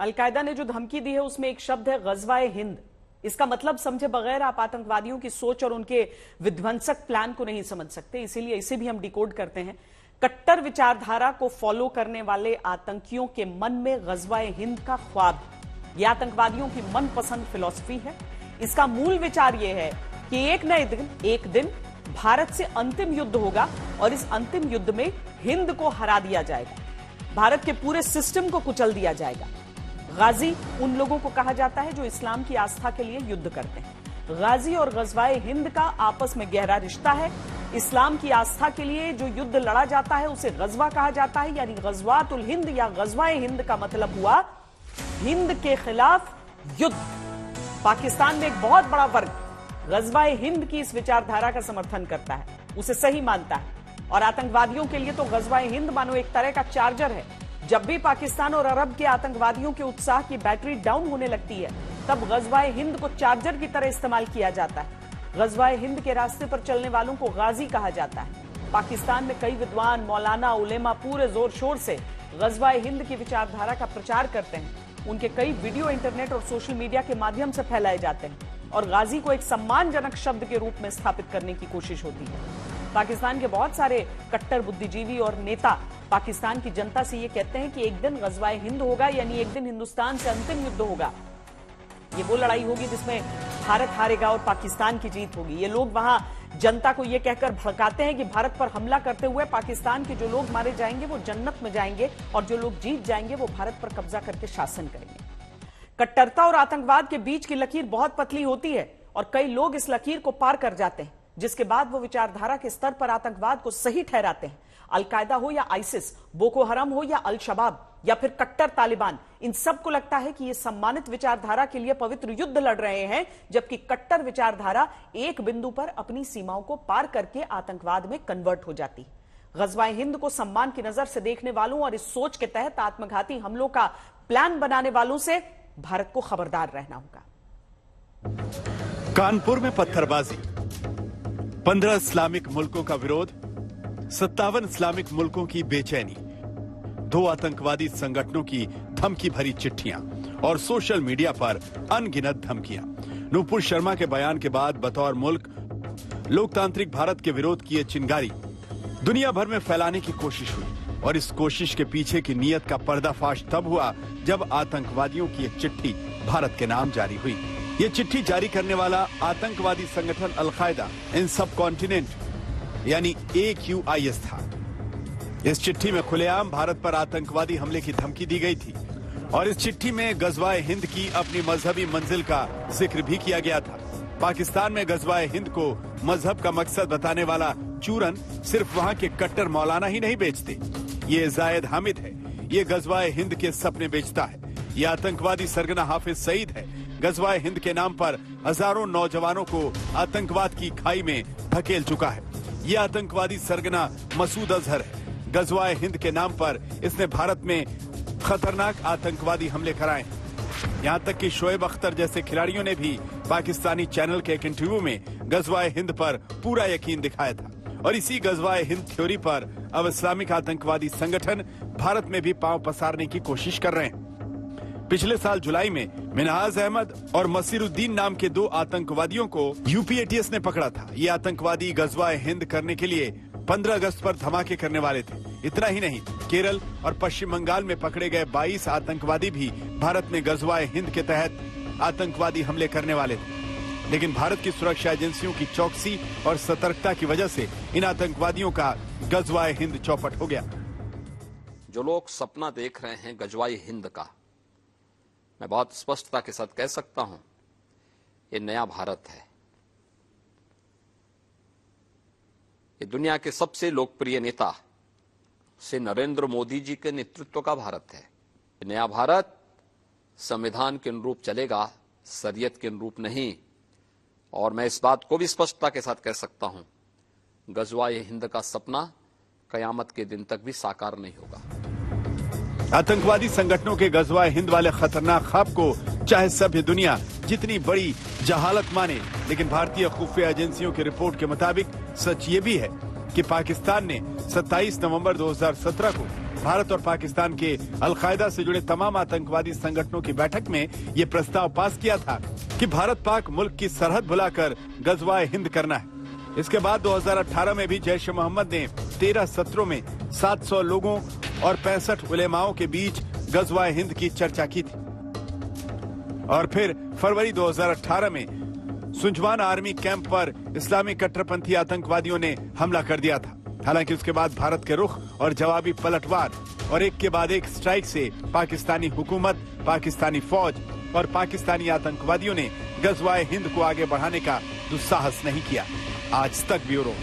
Al Qaeda ने जो धमकी दी है उसमें एक शब्द है गजवाए हिंद। इसका मतलब समझे बगैर आप आतंकवादियों की सोच और उनके विध्वंसक प्लान को नहीं समझ सकते, इसीलिए इसे भी हम डिकोड करते हैं। कट्टर विचारधारा को फॉलो करने वाले आतंकियों के मन में गजवाए हिंद का ख्वाब, यह आतंकवादियों की मनपसंद फिलॉसफी है। इसका मूल विचार यह है कि एक दिन भारत से अंतिम युद्ध होगा और इस अंतिम युद्ध में हिंद को हरा दिया जाएगा, भारत के पूरे सिस्टम को कुचल दिया जाएगा। गाजी उन लोगों को कहा जाता है जो इस्लाम की आस्था के लिए युद्ध करते हैं। गाजी और गजवाए हिंद का आपस में गहरा रिश्ता है। इस्लाम की आस्था के लिए जो युद्ध लड़ा जाता है उसे गजवा कहा जाता है, यानी गजवातुल हिंद या गजवाए हिंद का मतलब हुआ हिंद के खिलाफ युद्ध। पाकिस्तान में एक बहुत बड़ा वर्ग गजवाए हिंद की इस विचारधारा का समर्थन करता है, उसे सही मानता है। और आतंकवादियों के लिए तो गजवाए हिंद मानो एक तरह का चार्जर है। जब भी पाकिस्तान और अरब के आतंकवादियों के उत्साह की बैटरी डाउन होने लगती है, तब गजवाए हिंद को चार्जर की तरह इस्तेमाल किया जाता है। गजवाए हिंद के रास्ते पर चलने वालों को गाजी कहा जाता है। पाकिस्तान में कई विद्वान, मौलाना, उलेमा पूरे जोर शोर से गजवाए हिंद की विचारधारा का प्रचार करते हैं। उनके कई वीडियो इंटरनेट और सोशल मीडिया के माध्यम से फैलाए जाते हैं और गाजी को एक सम्मानजनक शब्द के रूप में स्थापित करने की कोशिश होती है। पाकिस्तान के बहुत सारे कट्टर बुद्धिजीवी और नेता पाकिस्तान की जनता से ये कहते हैं कि एक दिन गजवाए हिंद होगा, यानी एक दिन हिंदुस्तान से अंतिम युद्ध होगा। ये वो लड़ाई होगी जिसमें भारत हारेगा और पाकिस्तान की जीत होगी। ये लोग वहां जनता को ये कहकर भड़काते हैं कि भारत पर हमला करते हुए पाकिस्तान के जो लोग मारे जाएंगे वो जन्नत में जाएंगे और जो लोग जीत जाएंगे वो भारत पर कब्जा करके शासन करेंगे। कट्टरता और आतंकवाद के बीच की लकीर बहुत पतली होती है और कई लोग इस लकीर को पार कर जाते हैं, जिसके बाद वो विचारधारा के स्तर पर आतंकवाद को सही ठहराते हैं। अलकायदा हो या आइसिस, बोको हरम हो या अल शबाब या फिर कट्टर तालिबान, इन सबको लगता है कि ये सम्मानित विचारधारा के लिए पवित्र युद्ध लड़ रहे हैं, जबकि कट्टर विचारधारा एक बिंदु पर अपनी सीमाओं को पार करके आतंकवाद में कन्वर्ट हो जाती है। गजवाए हिंद को सम्मान की नजर से देखने वालों और इस सोच के तहत आत्मघाती हमलों का प्लान बनाने वालों से भारत को खबरदार रहना होगा। कानपुर में पत्थरबाजी, 15 इस्लामिक मुल्कों का विरोध, 57 इस्लामिक मुल्कों की बेचैनी, 2 आतंकवादी संगठनों की धमकी भरी चिट्ठियां और सोशल मीडिया पर अनगिनत धमकियां। नूपुर शर्मा के बयान के बाद बतौर मुल्क लोकतांत्रिक भारत के विरोध की ये चिंगारी दुनिया भर में फैलाने की कोशिश हुई और इस कोशिश के पीछे की नीयत का पर्दाफाश तब हुआ जब आतंकवादियों की एक चिट्ठी भारत के नाम जारी हुई। ये चिट्ठी जारी करने वाला आतंकवादी संगठन अलकायदा इन सब कॉन्टिनेंट यानी AQIS था। इस चिट्ठी में खुलेआम भारत पर आतंकवादी हमले की धमकी दी गई थी और इस चिट्ठी में गजवाए हिंद की अपनी मजहबी मंजिल का जिक्र भी किया गया था। पाकिस्तान में गजवाए हिंद को मजहब का मकसद बताने वाला चूरन सिर्फ वहां के कट्टर मौलाना ही नहीं बेचते, ये जायद हामिद है, ये गजवाए हिंद के सपने बेचता है। ये आतंकवादी सरगना हाफिज सईद है। गजवाए हिंद के नाम पर हजारों नौजवानों को आतंकवाद की खाई में धकेल चुका है। ये आतंकवादी सरगना मसूद अजहर है। गजवाए हिंद के नाम पर इसने भारत में खतरनाक आतंकवादी हमले कराए हैं। यहाँ तक कि शोएब अख्तर जैसे खिलाड़ियों ने भी पाकिस्तानी चैनल के एक इंटरव्यू में गजवाए हिंद पर पूरा यकीन दिखाया था और इसी गजवाए हिंद थ्योरी पर अब इस्लामिक आतंकवादी संगठन भारत में भी पांव पसारने की कोशिश कर रहे हैं। पिछले साल जुलाई में मिनहाज अहमद और मसीरुद्दीन नाम के 2 आतंकवादियों को UPATS ने पकड़ा था। ये आतंकवादी गजवाए हिंद करने के लिए 15 अगस्त पर धमाके करने वाले थे। इतना ही नहीं, केरल और पश्चिम बंगाल में पकड़े गए 22 आतंकवादी भी भारत में गजवाए हिंद के तहत आतंकवादी हमले करने वाले थे, लेकिन भारत की सुरक्षा एजेंसियों की चौकसी और सतर्कता की वजह से इन आतंकवादियों का गजवाए हिंद चौपट हो गया। जो लोग सपना देख रहे हैं गजवाए हिंद का, मैं बहुत स्पष्टता के साथ कह सकता हूं, ये नया भारत है। ये दुनिया के सबसे लोकप्रिय नेता से नरेंद्र मोदी जी के नेतृत्व का भारत है। ये नया भारत संविधान के अनुरूप चलेगा, शरीयत के अनुरूप नहीं। और मैं इस बात को भी स्पष्टता के साथ कह सकता हूं, गजवाए हिंद का सपना कयामत के दिन तक भी साकार नहीं होगा। आतंकवादी संगठनों के गजवाए हिंद वाले खतरनाक ख्वाब को चाहे सभ्य दुनिया जितनी बड़ी जहालत माने, लेकिन भारतीय खुफिया एजेंसियों की रिपोर्ट के मुताबिक सच ये भी है कि पाकिस्तान ने 27 नवंबर 2017 को भारत और पाकिस्तान के अल-कायदा से जुड़े तमाम आतंकवादी संगठनों की बैठक में ये प्रस्ताव पास किया था कि भारत पाक मुल्क की सरहद बुलाकर गजवाए हिंद करना है। इसके बाद 2018 में भी जैश ए मोहम्मद ने 13 सत्रों में 700 लोगों और 65 उलेमाओं के बीच गजवाए हिंद की चर्चा की थी। और फिर फरवरी 2018 में सुंजवान आर्मी कैंप पर इस्लामी कट्टरपंथी आतंकवादियों ने हमला कर दिया था। हालांकि उसके बाद भारत के रुख और जवाबी पलटवार और एक के बाद एक स्ट्राइक से पाकिस्तानी हुकूमत, पाकिस्तानी फौज और पाकिस्तानी आतंकवादियों ने गजवाए हिंद को आगे बढ़ाने का दुस्साहस नहीं किया। आज तक ब्यूरो।